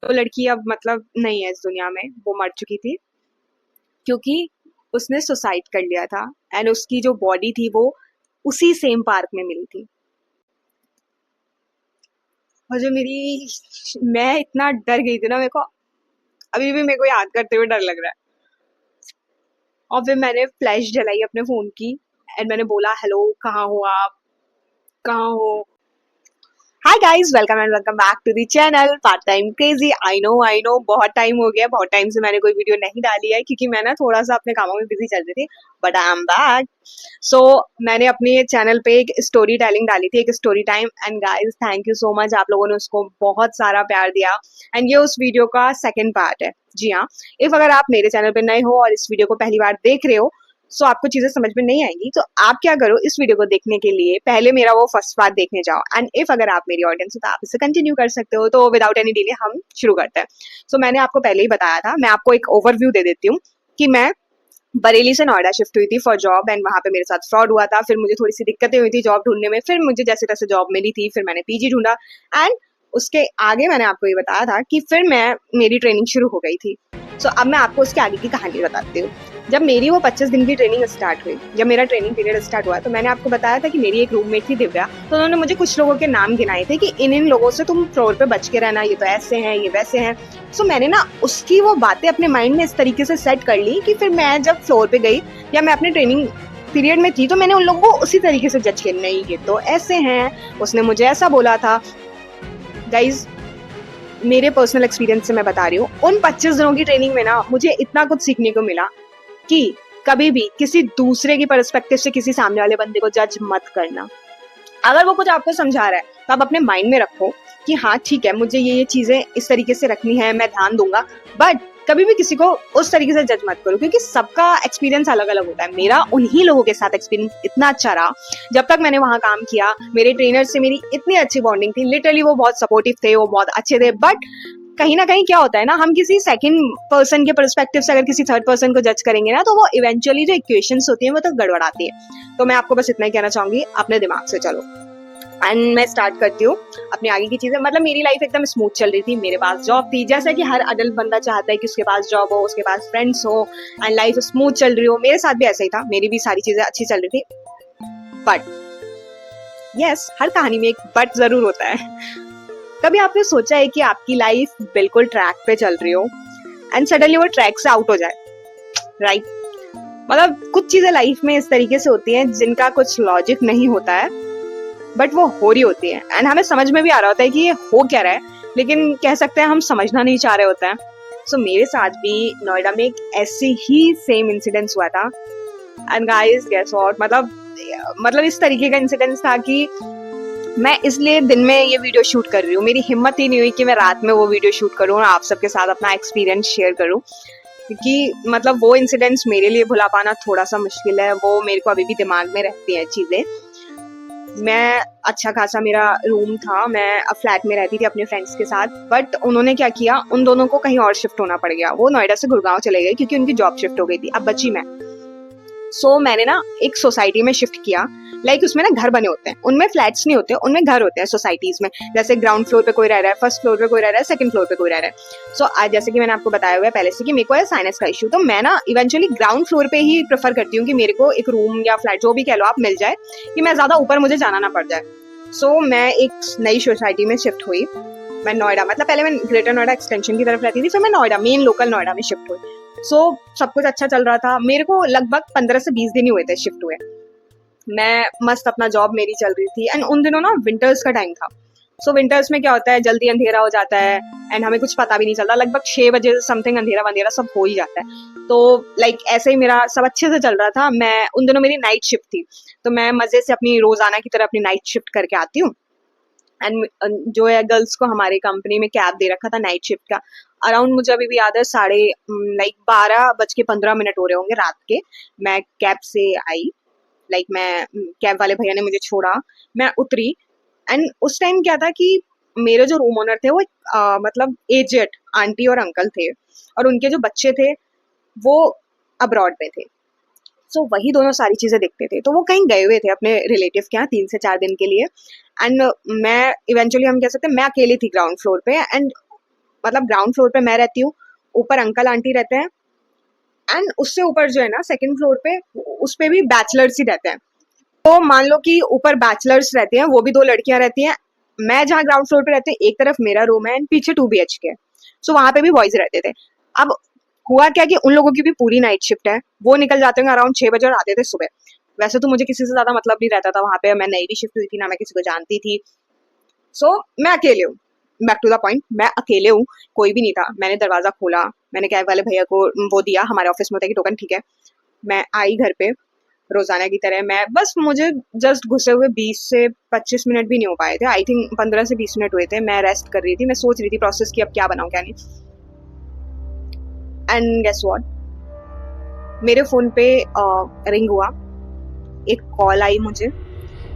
वो लड़की अब मतलब नहीं है इस दुनिया में, वो मर चुकी थी क्योंकि उसने सुसाइड कर लिया था। एंड उसकी जो बॉडी थी वो उसी सेम पार्क में मिली थी। और जो मेरी मैं इतना डर गई थी ना, मेरे को अभी भी मेरे को याद करते हुए डर लग रहा है। और फिर मैंने फ्लैश जलाई अपने फोन की एंड मैंने बोला, हेलो कहाँ हो आप, कहाँ हो। Hi guys, welcome and welcome back to the channel part time crazy. I know बहुत टाइम हो गया, बहुत टाइम से मैंने कोई वीडियो नहीं डाली है क्योंकि मैं ना थोड़ा सा अपने कामों में बिजी चल रही थी। But I am back. So मैंने अपने चैनल पे एक स्टोरी टेलिंग डाली थी, एक story time. And guys, thank you so much, आप लोगों ने उसको बहुत सारा प्यार दिया। एंड ये उस वीडियो का सेकेंड पार्ट है। जी हाँ, इफ अगर आप मेरे चैनल पे नए हो और इस वीडियो को पहली बार देख रहे हो, सो आपको चीजें समझ में नहीं आएंगी, तो आप क्या करो, इस वीडियो को देखने के लिए पहले मेरा वो फर्स्ट पार्ट देखने जाओ। एंड इफ अगर आप मेरी ऑडियंस हो तो आप इसे कंटिन्यू कर सकते हो। तो विदाउट एनी डिले हम शुरू करते हैं। सो मैंने आपको पहले ही बताया था, मैं आपको एक ओवरव्यू दे देती हूँ कि मैं बरेली से नोएडा शिफ्ट हुई थी फॉर जॉब। एंड वहां पे मेरे साथ फ्रॉड हुआ था, फिर मुझे थोड़ी सी दिक्कतें हुई थी जॉब ढूंढने में, फिर मुझे जैसे तैसे जॉब मिली थी, फिर मैंने पीजी ढूंढा। एंड उसके आगे मैंने आपको ये बताया था कि फिर मैं मेरी ट्रेनिंग शुरू हो गई थी। सो अब मैं आपको उसके आगे की कहानी बताती हूँ। जब मेरी वो 25 दिन की ट्रेनिंग स्टार्ट हुई, जब मेरा ट्रेनिंग पीरियड स्टार्ट हुआ, तो मैंने आपको बताया था कि मेरी एक रूममेट थी दिव्या। तो उन्होंने मुझे कुछ लोगों के नाम गिनाए थे कि इन इन लोगों से तुम फ्लोर पे बच के रहना, ये तो ऐसे हैं, ये वैसे हैं। सो मैंने ना उसकी वो बातें अपने माइंड में इस तरीके से सेट कर ली कि फिर मैं जब फ्लोर पे गई या मैं अपने ट्रेनिंग पीरियड में थी, तो मैंने उन लोगों को उसी तरीके से जज किया, नहीं ये तो ऐसे हैं, उसने मुझे ऐसा बोला था। गाइज, मेरे पर्सनल एक्सपीरियंस से मैं बता रही हूँ, उन 25 दिनों की ट्रेनिंग में ना मुझे इतना कुछ सीखने को मिला कि कभी भी किसी दूसरे की पर्सपेक्टिव से किसी सामने वाले बंदे को जज मत करना। अगर वो कुछ आपको समझा रहा है तो आप अपने माइंड में रखो कि हाँ ठीक है, मुझे ये चीजें इस तरीके से रखनी है, मैं ध्यान दूंगा। बट कभी भी किसी को उस तरीके से जज मत करो, क्योंकि सबका एक्सपीरियंस अलग अलग होता है। मेरा उन्हीं लोगों के साथ एक्सपीरियंस इतना अच्छा रहा, जब तक मैंने वहां काम किया मेरे ट्रेनर से मेरी इतनी अच्छी बॉन्डिंग थी। लिटरली वो बहुत सपोर्टिव थे, वो बहुत अच्छे थे। बट कहीं ना कहीं क्या होता है ना, हम किसी सेकंड पर्सन के पर्सपेक्टिव से अगर किसी थर्ड पर्सन को जज करेंगे ना, तो वो इवेंचुअली जो इक्वेशंस होती हैं वो तो गड़बड़ाती है। तो मैं आपको बस इतना ही कहना चाहूंगी, अपने दिमाग से चलो। एंड मैं स्टार्ट करती हूँ अपनी आगे की चीजें। मतलब मेरी लाइफ एकदम स्मूथ चल रही थी, मेरे पास जॉब थी, जैसा कि हर अडल्ट बंदा चाहता है कि उसके पास जॉब हो, उसके पास फ्रेंड्स हो एंड लाइफ स्मूथ चल रही हो। मेरे साथ भी ऐसा ही था, मेरी भी सारी चीजें अच्छी चल रही थी। बट यस, हर कहानी में एक बट जरूर होता है। कभी आपने सोचा है कि आपकी लाइफ बिल्कुल ट्रैक पे चल रही हो एंड सडनली वो ट्रैक से आउट हो जाए, राइट? मतलब कुछ चीजें लाइफ में इस तरीके से होती हैं जिनका कुछ लॉजिक नहीं होता है, बट वो हो रही होती है। एंड हमें समझ में भी आ रहा होता है कि ये हो क्या रहा है, लेकिन कह सकते हैं हम समझना नहीं चाह रहे होते हैं। सो मेरे साथ भी नोएडा में एक ऐसे ही सेम इंसिडेंस हुआ था। एंड गाइस गेस व्हाट, मतलब इस तरीके का इंसिडेंस था कि मैं इसलिए दिन में ये वीडियो शूट कर रही हूँ, मेरी हिम्मत ही नहीं हुई कि मैं रात में वो वीडियो शूट करूँ और आप सबके साथ अपना एक्सपीरियंस शेयर करूँ। क्योंकि मतलब वो इंसिडेंट्स मेरे लिए भुला पाना थोड़ा सा मुश्किल है, वो मेरे को अभी भी दिमाग में रहती हैं चीजें। मैं अच्छा खासा मेरा रूम था, मैं फ्लैट में रहती थी अपने फ्रेंड्स के साथ। बट उन्होंने क्या किया, उन दोनों को कहीं और शिफ्ट होना पड़ गया। वो नोएडा से गुड़गांव चले गए क्योंकि उनकी जॉब शिफ्ट हो गई थी। अब बची मैं। सो मैंने ना एक सोसाइटी में शिफ्ट किया। लाइक उसमें ना घर बने होते हैं, उनमें फ्लैट्स नहीं होते, उनमें घर होते हैं सोसाइटीज में। जैसे ग्राउंड फ्लोर पे कोई रह रहा है, फर्स्ट फ्लोर पे कोई रह रहा है, सेकंड फ्लोर पे कोई रह रहा है। सो आज जैसे कि मैंने आपको बताया हुआ है पहले से कि मेरे को है साइनस का इशू, तो मैं ना इवेंचुअली ग्राउंड फ्लोर पे ही प्रेफर करती हूँ कि मेरे को एक रूम या फ्लैट जो भी कह लो आप मिल जाए, कि मैं ज्यादा ऊपर मुझे जाना ना पड़ जाए। सो मैं एक नई सोसाइटी में शिफ्ट हुई। मैं नोएडा, मतलब पहले मैं ग्रेटर नोएडा एक्सटेंशन की तरफ रहती थी, फिर मैं नोएडा मेन लोकल नोएडा में शिफ्ट हुई। सो सब कुछ अच्छा चल रहा था, मेरे को लगभग 15 से 20 दिन ही हुए थे शिफ्ट हुए। मैं मस्त अपना जॉब मेरी चल रही थी। एंड उन दिनों ना विंटर्स का टाइम था। सो विंटर्स में क्या होता है, जल्दी अंधेरा हो जाता है एंड हमें कुछ पता भी नहीं चलता। लगभग 6 बजे समथिंग अंधेरा वंधेरा सब हो ही जाता है। तो लाइक ऐसे ही मेरा सब अच्छे से चल रहा था। मैं उन दिनों मेरी नाइट शिफ्ट थी, तो मैं मजे से अपनी रोजाना की तरह अपनी नाइट शिफ्ट करके आती हूँ। एंड जो है गर्ल्स को हमारे कंपनी में कैब दे रखा था नाइट शिफ्ट का। अराउंड मुझे अभी भी याद है, साढ़े लाइक 12:15 हो रहे होंगे रात के। मैं कैब से आई, लाइक मैं कैब वाले भैया ने मुझे छोड़ा, मैं उतरी। एंड उस टाइम क्या था कि मेरे जो रूम ओनर थे वो मतलब एजेड आंटी और अंकल थे, और उनके जो बच्चे थे वो अब्रॉड में थे। सो वही दोनों सारी चीजें देखते थे। तो वो कहीं गए हुए थे अपने रिलेटिव के यहाँ 3 से 4 दिन के लिए। एंड मैं इवेंचुअली हम कह सकते हैं मैं अकेली थी ग्राउंड फ्लोर पे। एंड मतलब ग्राउंड फ्लोर पे मैं रहती हूँ, ऊपर अंकल आंटी रहते हैं, एंड उससे ऊपर जो है ना सेकंड फ्लोर पे, उस पे भी बैचलर्स ही रहते हैं। तो मान लो कि ऊपर बैचलर्स रहती हैं, वो भी 2 लड़कियां रहती हैं। मैं जहाँ ग्राउंड फ्लोर पे रहती हूँ, एक तरफ मेरा रूम है एंड पीछे 2 BHK है। सो वहां पे भी बॉयज रहते थे। अब हुआ क्या कि उन लोगों की भी पूरी नाइट शिफ्ट है, वो निकल जाते हैं अराउंड 6 बजे और आते थे सुबह। वैसे तो मुझे किसी से ज्यादा मतलब नहीं रहता था वहां पे, मैं नई भी शिफ्ट हुई थी ना, मैं किसी को जानती थी। सो मैं अकेले हूँ। बैक टू द पॉइंट, मैं अकेले हूँ, कोई भी नहीं था। मैंने दरवाजा खोला, मैंने कैब वाले भैया को वो दिया, हमारे ऑफिस में होता है कि टोकन, ठीक है। मैं आई घर पे रोजाना की तरह। मैं बस, मुझे जस्ट घुसे हुए 20 से 25 मिनट भी नहीं हो पाए थे, आई थिंक 15 से 20 मिनट हुए थे। मैं रेस्ट कर रही थी, मैं सोच रही थी प्रोसेस की अब क्या बनाऊं क्या नहीं। एंड गेस व्हाट, मेरे फोन पे रिंग हुआ, एक कॉल आई मुझे।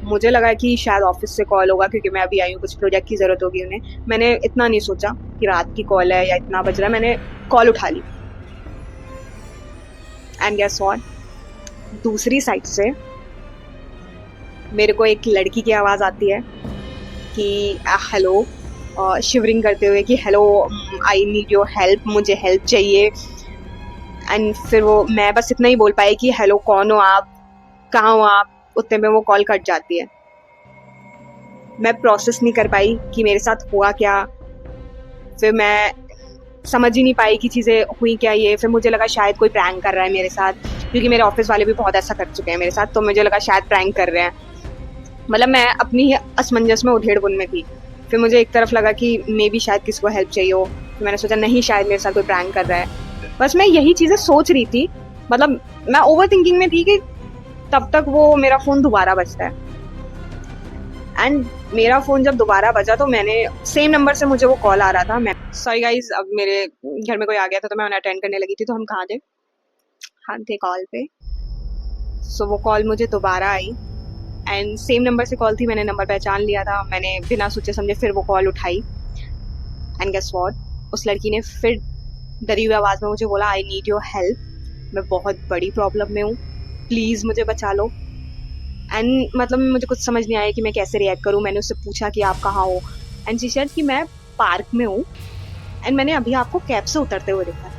मुझे लगा कि शायद ऑफिस से कॉल होगा, क्योंकि मैं अभी आई हूँ, कुछ प्रोजेक्ट की जरूरत होगी उन्हें। मैंने इतना नहीं सोचा कि रात की कॉल है या इतना बज रहा है, मैंने कॉल उठा ली। एंड गेस व्हाट, दूसरी साइड से मेरे को एक लड़की की आवाज आती है कि हेलो, शिवरिंग करते हुए कि hello, I need your help, मुझे हेल्प चाहिए। एंड फिर वो, मैं बस इतना ही बोल पाई कि हेलो, कौन हो आप, कहाँ हो आप। उतने में वो कॉल कट जाती है। मैं प्रोसेस नहीं कर पाई कि मेरे साथ हुआ क्या। फिर मैं समझ ही नहीं पाई कि चीज़ें हुई क्या ये। फिर मुझे लगा शायद कोई प्रैंक कर रहा है मेरे साथ, क्योंकि मेरे ऑफिस वाले भी बहुत ऐसा कर चुके हैं मेरे साथ। तो मुझे लगा शायद प्रैंक कर रहे हैं। मतलब मैं अपनी ही असमंजस में, उधेड़-बुन में थी। फिर मुझे एक तरफ लगा कि मे बी शायद किसी को हेल्प चाहिए हो। फिर मैंने सोचा नहीं, शायद मेरे साथ कोई प्रैंक कर रहा है। बस मैं यही चीज़ें सोच रही थी। मतलब मैं ओवर थिंकिंग में थी कि तब तक वो मेरा फ़ोन दोबारा बजता है। एंड मेरा फ़ोन जब दोबारा बजा तो मैंने, सेम नंबर से मुझे वो कॉल आ रहा था। मैं सॉरी गाइज़, अब मेरे घर में कोई आ गया था तो मैं उन्हें अटेंड करने लगी थी। तो हम कहाँ थे? हम थे कॉल पे। सो वो कॉल मुझे दोबारा आई एंड सेम नंबर से कॉल थी। मैंने नंबर पहचान लिया था। मैंने बिना सोचे समझे फिर वो कॉल उठाई। एंड गेस व्हाट, उस लड़की ने फिर डरी हुई आवाज़ में मुझे बोला, आई नीड योर हेल्प, मैं बहुत बड़ी प्रॉब्लम में हूँ, प्लीज़ मुझे बचा लो। एंड मतलब मुझे कुछ समझ नहीं आया कि मैं कैसे रिएक्ट करूँ। मैंने उससे पूछा कि आप कहाँ हो, एंड शी सेड कि मैं पार्क में हूँ एंड मैंने अभी आपको कैब से उतरते हुए देखा।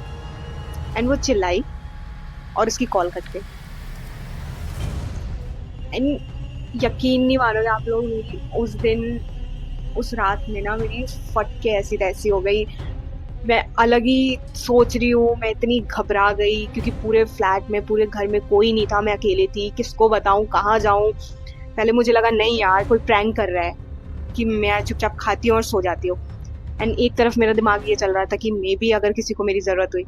एंड वो चिल्लाई और उसकी कॉल कट गई। एंड यकीन नहीं मानोगे आप लोग, मेरी उस दिन, उस रात में ना, मेरी फट के ऐसी तैसी हो गई। मैं अलग ही सोच रही हूँ, मैं इतनी घबरा गई क्योंकि पूरे फ्लैट में, पूरे घर में कोई नहीं था, मैं अकेली थी। किसको बताऊँ, कहाँ जाऊँ। पहले मुझे लगा नहीं यार, कोई प्रैंक कर रहा है, कि मैं चुपचाप खाती हूँ और सो जाती हूँ। एंड एक तरफ मेरा दिमाग ये चल रहा था कि मे बी अगर किसी को मेरी ज़रूरत हुई,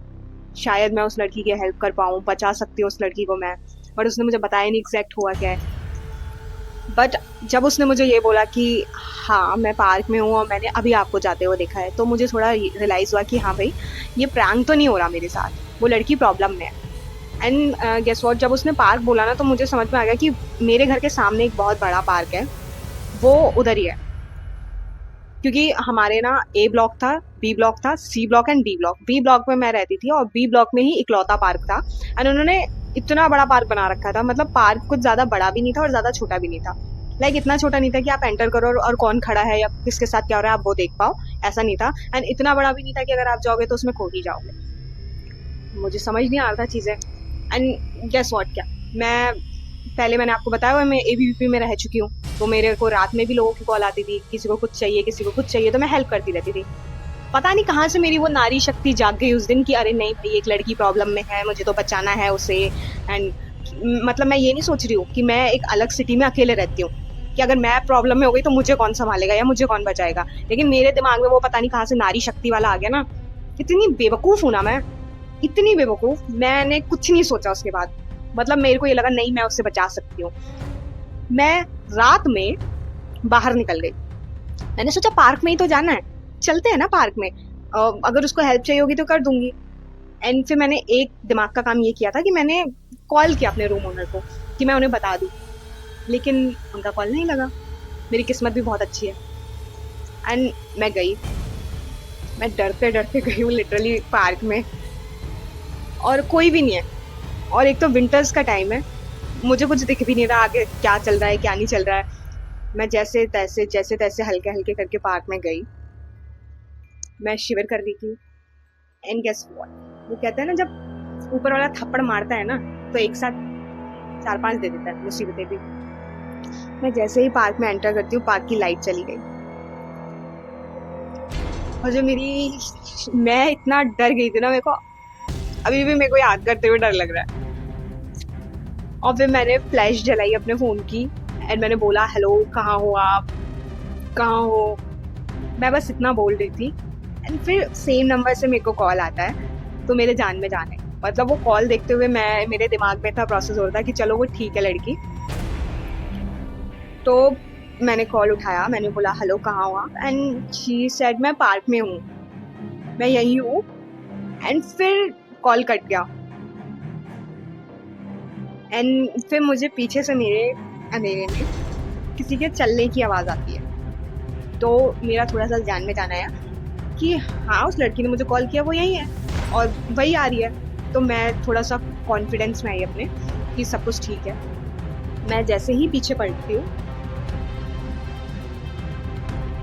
शायद मैं उस लड़की की हेल्प कर पाऊँ, बचा सकती हूँ उस लड़की को मैं। बट उसने मुझे बताया नहीं एग्जैक्ट हुआ क्या है। बट जब उसने मुझे ये बोला कि हाँ मैं पार्क में हूँ और मैंने अभी आपको जाते हुए देखा है, तो मुझे थोड़ा रियलाइज़ हुआ कि हाँ भाई, ये प्रैंक तो नहीं हो रहा मेरे साथ, वो लड़की प्रॉब्लम में है। एंड गेस व्हाट, जब उसने पार्क बोला ना, तो मुझे समझ में आ गया कि मेरे घर के सामने एक बहुत बड़ा पार्क है, वो उधर ही है। क्योंकि हमारे ना ए ब्लॉक था, बी ब्लॉक था, C block and D block. B block में मैं रहती थी और बी ब्लॉक में ही इकलौता पार्क था। एंड उन्होंने इतना बड़ा पार्क बना रखा था, मतलब पार्क कुछ ज्यादा बड़ा भी नहीं था और ज्यादा छोटा भी नहीं था। लाइक इतना छोटा नहीं था कि आप एंटर करो और कौन खड़ा है या किसके साथ क्या हो रहा है आप वो देख पाओ, ऐसा नहीं था। एंड इतना बड़ा भी नहीं था कि अगर आप जाओगे तो उसमें खो ही जाओगे। मुझे समझ नहीं आ रहा था चीजें। एंड गेस व्हाट, क्या मैं, पहले मैंने आपको बताया हुआ मैं एबीवीपी में रह चुकी हूँ। तो मेरे को रात में भी लोगों की कॉल आती थी, किसी को कुछ चाहिए, किसी को कुछ चाहिए, तो मैं हेल्प करती रहती थी। पता नहीं कहाँ से मेरी वो नारी शक्ति जाग गई उस दिन कि अरे नहीं भाई, एक लड़की प्रॉब्लम में है, मुझे तो बचाना है उसे। एंड मतलब मैं ये नहीं सोच रही हूँ कि मैं एक अलग सिटी में अकेले रहती हूँ, कि अगर मैं प्रॉब्लम में हो गई तो मुझे कौन संभालेगा या मुझे कौन बचाएगा। लेकिन मेरे दिमाग में वो पता नहीं कहाँ से नारी शक्ति वाला आ गया ना। इतनी बेवकूफ हूं ना मैं, इतनी बेवकूफ, मैंने कुछ नहीं सोचा उसके बाद। मतलब मेरे को ये लगा नहीं, मैं उससे बचा सकती हूँ। मैं रात में बाहर निकल गई। मैंने सोचा पार्क में ही तो जाना है, चलते हैं ना पार्क में, अगर उसको हेल्प चाहिए होगी तो कर दूंगी। एंड फिर मैंने एक दिमाग का काम ये किया था कि मैंने कॉल किया अपने रूम ओनर को कि मैं उन्हें बता दूं। लेकिन उनका कॉल नहीं लगा। मेरी किस्मत भी बहुत अच्छी है। एंड मैं गई, मैं डरते डरते गई हूँ लिटरली पार्क में, और कोई भी नहीं है। और एक तो विंटर्स का टाइम है, मुझे कुछ दिख भी नहीं रहा आगे क्या चल रहा है क्या नहीं चल रहा है। मैं जैसे तैसे हल्के हल्के करके पार्क में गई। मैं शिवर कर रही थी। एंड गेस व्हाट, वो कहते हैं ना जब ऊपर वाला थप्पड़ मारता है ना तो एक साथ 4-5 दे देता है मुसीबतें भी। मैं जैसे ही पार्क में एंटर करती हूँ, पार्क की लाइट चली गई और जो मेरी मैं इतना डर गई थी ना, मेरे को अभी भी मेरे को याद करते हुए डर लग रहा है। और फिर मैंने फ्लैश जलाई अपने फ़ोन की एंड मैंने बोला, हेलो कहाँ हो आप, कहाँ हो। मैं बस इतना बोल रही थी एंड फिर सेम नंबर से मेरे को कॉल आता है। तो मेरे जान में जान है, मतलब वो कॉल देखते हुए मेरे दिमाग में इतना प्रोसेस हो रहा था कि चलो वो ठीक है लड़की। तो मैंने कॉल उठाया, मैंने बोला हेलो कहाँ हो आप, एंड शी सेड मैं पार्क में हूँ, मैं यहीं हूँ। एंड फिर कॉल कट गया एंड फिर मुझे पीछे से मेरे अंधेरे में किसी के चलने की आवाज़ आती है। तो मेरा थोड़ा सा ध्यान में जाना आया कि हाँ, उस लड़की ने मुझे कॉल किया, वो यही है और वही आ रही है। तो मैं थोड़ा सा कॉन्फिडेंस में आई अपने कि सब कुछ ठीक है। मैं जैसे ही पीछे पलटती हूँ,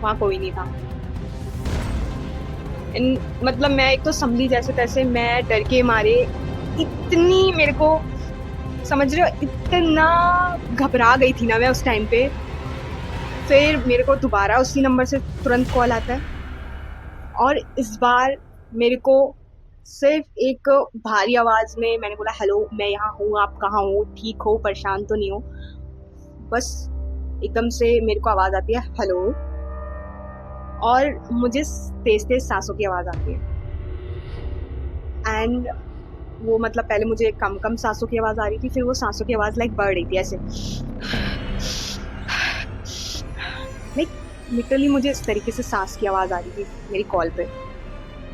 वहाँ कोई नहीं था। मतलब मैं एक तो संभली जैसे तैसे, मैं डर के मारे इतनी, मेरे को समझ रहे हो, इतना घबरा गई थी ना मैं उस टाइम पे। फिर मेरे को दोबारा उसी नंबर से तुरंत कॉल आता है और इस बार मेरे को सिर्फ एक भारी आवाज में मैंने बोला, हेलो मैं यहाँ हूँ, आप कहाँ हो, ठीक हो, परेशान तो नहीं हो। बस एकदम से मेरे को आवाज आती है हेलो, और मुझे तेज तेज सांसों की आवाज आती है। एंड वो मतलब पहले मुझे कम कम सांसों की आवाज आ रही थी, फिर वो सांसों की आवाज लाइक बढ़ रही थी ऐसे, लाइक लिटरली मुझे इस तरीके से सांस की आवाज आ रही थी मेरी कॉल पे।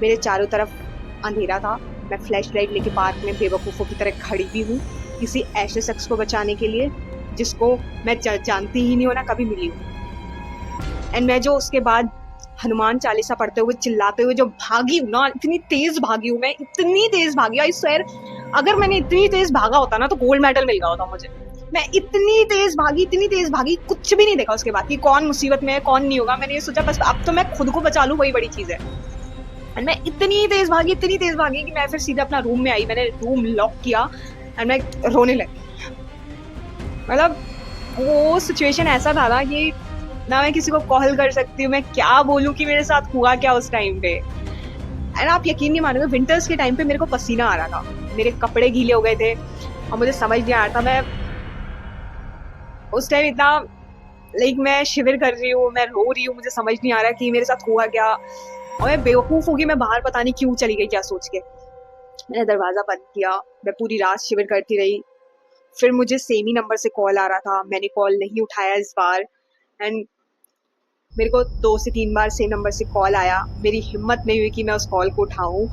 मेरे चारों तरफ अंधेरा था। मैं फ्लैश लाइट लेके पार्क में बेवकूफ़ों की तरह खड़ी भी हूँ, किसी ऐसे शख्स को बचाने के लिए जिसको मैं जानती ही नहीं हो, ना कभी मिली हूँ। एंड मैं जो उसके बाद हनुमान चालीसा पढ़ते हुए चिल्लाते हुए जो भागी हूँ ना, इतनी तेज भागी हूँ मैं, इतनी तेज भागी, आई स्वेयर अगर मैंने इतनी तेज भागा होता ना तो गोल्ड मेडल मिल गया होता मुझे। मैं इतनी तेज भागी, कुछ भी नहीं देखा उसके बाद कि कौन मुसीबत में है कौन नहीं होगा। मैंने ये सोचा बस अब तो मैं खुद को बचा लूँ, वही बड़ी चीज़ है। एंड मैं इतनी तेज भागी कि मैं फिर सीधा अपना रूम में आई, मैंने रूम लॉक किया एंड मैं रोने लगी। मतलब वो सिचुएशन ऐसा था ना कि ना मैं किसी को कॉल कर सकती हूँ, मैं क्या बोलूँ कि मेरे साथ हुआ क्या उस टाइम पे। एंड आप यकीन नहीं मानोगे, विंटर्स के टाइम पे मेरे को पसीना आ रहा था, मेरे कपड़े गीले हो गए थे और मुझे समझ नहीं आ रहा था, मैं उस टाइम इतना लाइक मैं शिविर कर रही हूँ, मैं रो रही हूँ, मुझे समझ नहीं आ रहा कि मेरे साथ हुआ क्या। और मैं बेवकूफ होगी, मैं बाहर पता नहीं क्यों चली गई क्या सोच के। मैंने दरवाजा बंद किया, मैं पूरी रात शिविर करती रही। फिर मुझे सेम ही नंबर से कॉल आ रहा था, मैंने कॉल नहीं उठाया इस बार। एंड मेरे को 2 से 3 बार सेम नंबर से कॉल आया, मेरी हिम्मत नहीं हुई कि मैं उस कॉल को उठाऊं।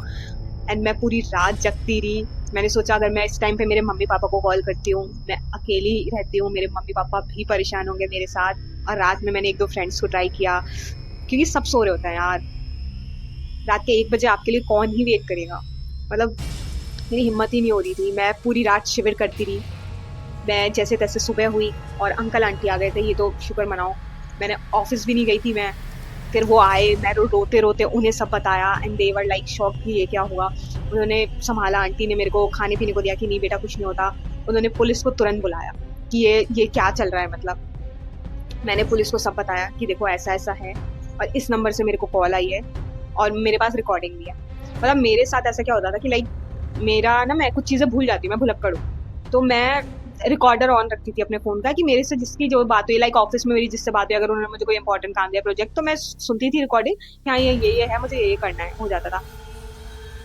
एंड मैं पूरी रात जगती रही। मैंने सोचा अगर मैं इस टाइम पे मेरे मम्मी पापा को कॉल करती हूँ, मैं अकेली रहती हूँ, मेरे मम्मी पापा भी परेशान होंगे मेरे साथ। और रात में मैंने 1-2 फ्रेंड्स को ट्राई किया, क्योंकि सब सो रहे होते हैं यार, रात के 1 बजे आपके लिए कौन ही वेट करेगा। मतलब मेरी हिम्मत ही नहीं हो रही थी, मैं पूरी रात शिविर करती रही। मैं जैसे तैसे सुबह हुई और अंकल आंटी आ गए थे, ये तो शुक्र मनाओ। मैंने ऑफिस भी नहीं गई थी मैं। फिर वो आए, मैं रोते रोते उन्हें सब बताया and they were like shock कि ये क्या हुआ। उन्होंने संभाला, आंटी ने मेरे को खाने पीने को दिया कि नहीं बेटा कुछ नहीं होता। उन्होंने पुलिस को तुरंत बुलाया कि ये क्या चल रहा है। मतलब मैंने पुलिस को सब बताया कि देखो ऐसा ऐसा है और इस नंबर से मेरे को कॉल आई है और मेरे पास रिकॉर्डिंग भी है। मतलब मेरे साथ ऐसा क्या होता था कि लाइक मेरा ना, मैं कुछ चीज़ें भूल जाती हूँ, मैं भुलक्कड़ हूँ। तो मैं रिकॉर्डर ऑन रखती थी अपने फ़ोन का कि मेरे से जिसकी जो बात हुई, लाइक ऑफिस में मेरी जिससे बात हुई, अगर उन्होंने मुझे कोई इंपॉर्टेंट काम दिया प्रोजेक्ट, तो मैं सुनती थी रिकॉर्डिंग कि हाँ ये है, मुझे ये करना है, हो जाता था।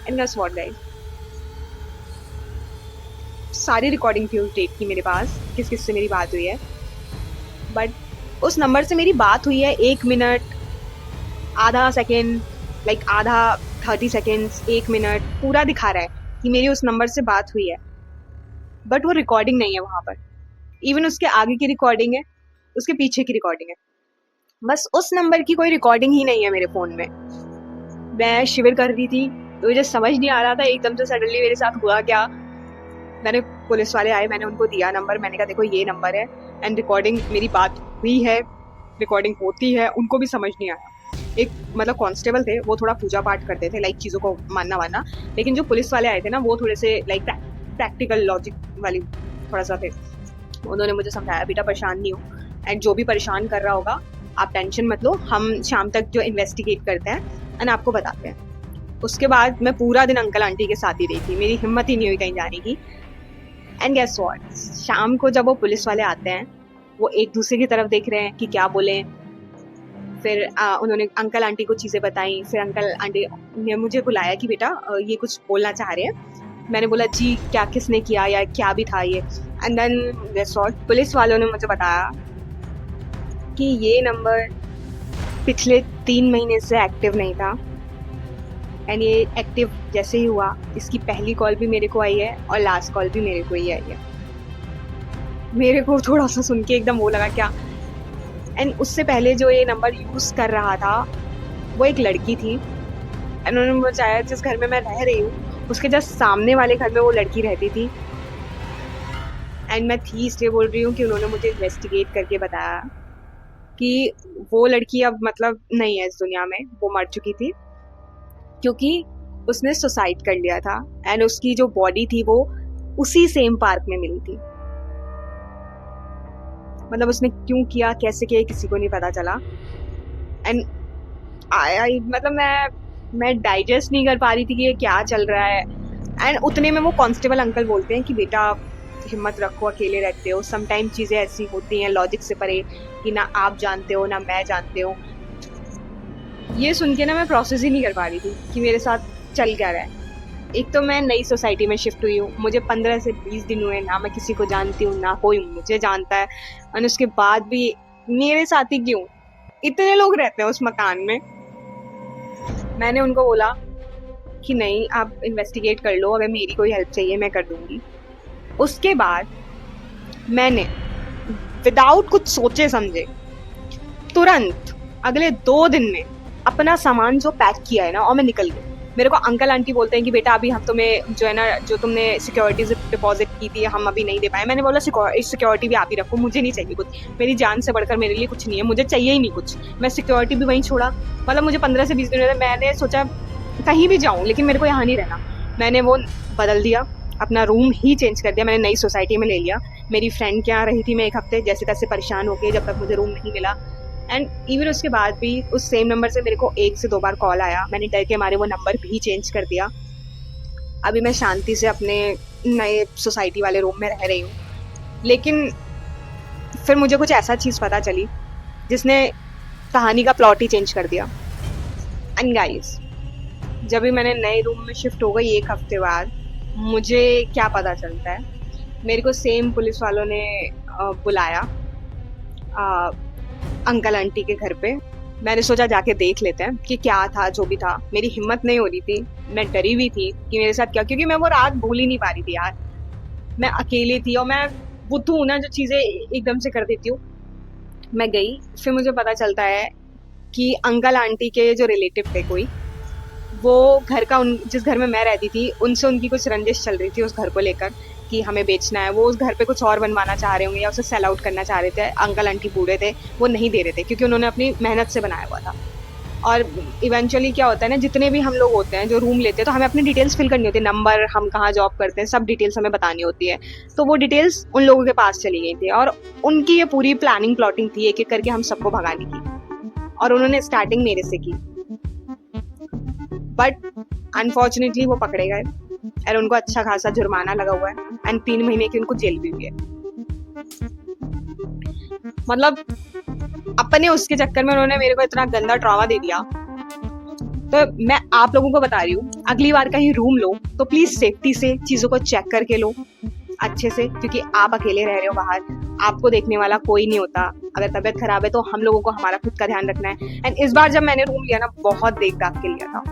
एंड गेस व्हाट गाइस, सारी रिकॉर्डिंग थी उस डेट की मेरे पास, किस किस से मेरी बात हुई है। बट उस नंबर से मेरी बात हुई है 1 मिनट, आधा सेकेंड, लाइक आधा 30 सेकेंड्स, 1 मिनट पूरा दिखा रहा है कि मेरी उस नंबर से बात हुई है। बट वो रिकॉर्डिंग नहीं है वहाँ पर। इवन उसके आगे की रिकॉर्डिंग है, उसके पीछे की रिकॉर्डिंग है, बस उस नंबर की कोई रिकॉर्डिंग ही नहीं है मेरे फ़ोन में। मैं शिविर कर रही थी तो मुझे समझ नहीं आ रहा था एकदम से सडनली मेरे साथ हुआ क्या। मैंने पुलिस वाले आए, मैंने उनको दिया नंबर, मैंने कहा देखो ये नंबर है एंड रिकॉर्डिंग, मेरी बात हुई है, रिकॉर्डिंग होती है। उनको भी समझ नहीं आया। एक मतलब कांस्टेबल थे, वो थोड़ा पूजा पाठ करते थे, लाइक चीज़ों को मानना वानना। लेकिन जो पुलिस वाले आए थे ना, वो थोड़े से लाइक प्रैक्टिकल लॉजिक वाली थोड़ा सा थे। उन्होंने मुझे समझाया, बेटा परेशान नहीं हो, एंड जो भी परेशान कर रहा होगा आप टेंशन मत लो, हम शाम तक जो इन्वेस्टिगेट करते हैं एंड आपको बताते हैं। उसके बाद मैं पूरा दिन अंकल आंटी के साथ ही रही थी, मेरी हिम्मत ही नहीं हुई कहीं जाने की। एंड गेस व्हाट, शाम को जब वो पुलिस वाले आते हैं, वो एक दूसरे की तरफ देख रहे हैं कि क्या बोले। फिर उन्होंने अंकल आंटी को चीज़ें बताई। फिर अंकल आंटी ने मुझे बुलाया कि बेटा ये कुछ बोलना चाह रहे हैं। मैंने बोला जी, क्या किसने किया या क्या भी था ये। And then guess what, police वालों ने मुझे बताया कि ये नंबर पिछले 3 महीने से एक्टिव नहीं था, एंड ये एक्टिव जैसे ही हुआ, इसकी पहली कॉल भी मेरे को आई है और लास्ट कॉल भी मेरे को ही आई है। मेरे को थोड़ा सा सुन के एकदम वो लगा, क्या। एंड उससे पहले जो ये नंबर यूज़ कर रहा था वो एक लड़की थी। एंड उन्होंने मुझे बताया जिस घर में मैं रह रही हूँ उसके जस्ट सामने वाले घर में वो लड़की रहती थी। एंड मैं थी इसलिए बोल रही हूँ कि उन्होंने मुझे इन्वेस्टिगेट करके बताया कि वो लड़की अब मतलब नहीं है इस दुनिया में, वो मर चुकी थी क्योंकि उसने सुसाइड कर लिया था। एंड उसकी जो बॉडी थी वो उसी सेम पार्क में मिली थी। मतलब उसने क्यों किया, कैसे किया, किसी को नहीं पता चला। एंड आई मतलब मैं डाइजेस्ट नहीं कर पा रही थी कि ये क्या चल रहा है। एंड उतने में वो कांस्टेबल अंकल बोलते हैं कि बेटा हिम्मत रखो, अकेले रहते हो, समटाइम चीज़ें ऐसी होती हैं लॉजिक से परे कि ना आप जानते हो ना मैं जानते हो। ये सुन के ना मैं प्रोसेस ही नहीं कर पा रही थी कि मेरे साथ चल क्या रहा है। एक तो मैं नई सोसाइटी में शिफ्ट हुई हूँ, मुझे 15 से 20 दिन हुए, ना मैं किसी को जानती हूँ ना कोई मुझे जानता है। और उसके बाद भी मेरे साथ ही क्यों इतने लोग रहते हैं उस मकान में। मैंने उनको बोला कि नहीं, आप इन्वेस्टिगेट कर लो, अगर मेरी कोई हेल्प चाहिए मैं कर दूंगी। उसके बाद मैंने विदाउट कुछ सोचे समझे तुरंत अगले 2 दिन में अपना सामान जो पैक किया है ना, और मैं निकल गई। मेरे को अंकल आंटी बोलते हैं कि बेटा अभी हम तुम्हें जो है ना, जो तुमने सिक्योरिटी से डिपॉजिट की थी हम अभी नहीं दे पाए। मैंने बोला सिक्योरिटी भी आप ही रखो, मुझे नहीं चाहिए कुछ, मेरी जान से बढ़कर मेरे लिए कुछ नहीं है, मुझे चाहिए ही नहीं कुछ। मैं सिक्योरिटी भी वहीं छोड़ा। मतलब मुझे 15 से 20 दिन हुए थे, मैंने सोचा कहीं भी जाऊँ लेकिन मेरे को यहाँ नहीं रहना। मैंने वो बदल दिया, अपना रूम ही चेंज कर दिया, मैंने नई सोसाइटी में ले लिया। मेरी फ्रेंड के यहाँ रही थी मैं 1 हफ्ते, जैसे तैसे परेशान होके, जब तक मुझे रूम नहीं मिला। एंड इवन उसके बाद भी उस सेम नंबर से मेरे को 1 से 2 बार कॉल आया, मैंने डर के मारे वो नंबर भी चेंज कर दिया। अभी मैं शांति से अपने नए सोसाइटी वाले रूम में रह रही हूँ। लेकिन फिर मुझे कुछ ऐसा चीज़ पता चली जिसने कहानी का प्लॉट ही चेंज कर दिया। एंड गाइस, जब भी मैंने नए रूम में शिफ्ट हो गई 1 हफ्ते बाद, मुझे क्या पता चलता है, मेरे को सेम पुलिस वालों ने बुलाया अंकल आंटी के घर पे। मैंने सोचा जाके देख लेते हैं कि क्या था, जो भी था। मेरी हिम्मत नहीं हो रही थी, मैं डरी हुई थी कि मेरे साथ क्या, क्योंकि मैं वो रात भूल ही नहीं पा रही थी यार। मैं अकेली थी और मैं बुद्धू हूँ ना, जो चीज़ें एकदम से कर देती हूँ। मैं गई, फिर मुझे पता चलता है कि अंकल आंटी के जो रिलेटिव थे कोई, वो घर का जिस घर में मैं रहती थी उनसे उनकी कुछ रंजिश चल रही थी उस घर को लेकर कि हमें बेचना है। वो उस घर पे कुछ और बनवाना चाह रहे होंगे या उसे सेल आउट करना चाह रहे थे। अंकल आंटी बूढ़े थे, वो नहीं दे रहे थे क्योंकि उन्होंने अपनी मेहनत से बनाया हुआ था। और इवेंचुअली क्या होता है ना, जितने भी हम लोग होते हैं जो रूम लेते हैं, तो हमें अपनी डिटेल्स फिल करनी होती है, नंबर, हम कहाँ जॉब करते हैं, सब डिटेल्स हमें बतानी होती है। तो वो डिटेल्स उन लोगों के पास चली गई थी और उनकी ये पूरी प्लानिंग प्लॉटिंग थी एक एक करके हम सबको भगाने की, और उन्होंने स्टार्टिंग मेरे से की। बट अनफॉर्चुनेटली वो पकड़े गए और उनको अच्छा खासा जुर्माना लगा हुआ है एंड 3 महीने की उनको जेल भी हुई है। मतलब अपने उसके चक्कर में उन्होंने मेरे को इतना गंदा ट्रॉमा दे दिया। तो मैं आप लोगों को बता रही हूँ, अगली बार कहीं रूम लो तो प्लीज सेफ्टी से चीजों को चेक करके लो अच्छे से, क्योंकि आप अकेले रह रहे हो बाहर, आपको देखने वाला कोई नहीं होता। अगर तबीयत खराब है तो हम लोगों को हमारा खुद का ध्यान रखना है। एंड इस बार जब मैंने रूम लिया ना, बहुत देख दाख के लिया था।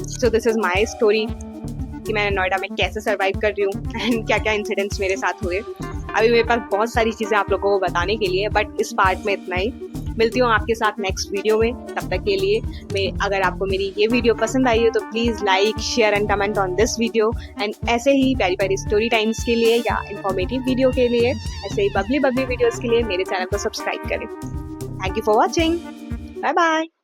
So this is my story कि मैं नोएडा में कैसे सर्वाइव कर रही हूँ एंड क्या क्या इंसिडेंट्स मेरे साथ हुए। अभी मेरे पास बहुत सारी चीज़ें आप लोगों को बताने के लिए, बट इस पार्ट में इतना ही। मिलती हूँ आपके साथ नेक्स्ट वीडियो में, तब तक के लिए अगर आपको मेरी ये वीडियो पसंद आई हो तो please like, share and comment on this video. And ऐसे ही प्यारी प्यारी स्टोरी टाइम्स के लिए या इन्फॉर्मेटिव वीडियो के लिए, ऐसे ही बबली वीडियोज़ के लिए मेरे चैनल को सब्सक्राइब करें। Thank you for watching, bye bye.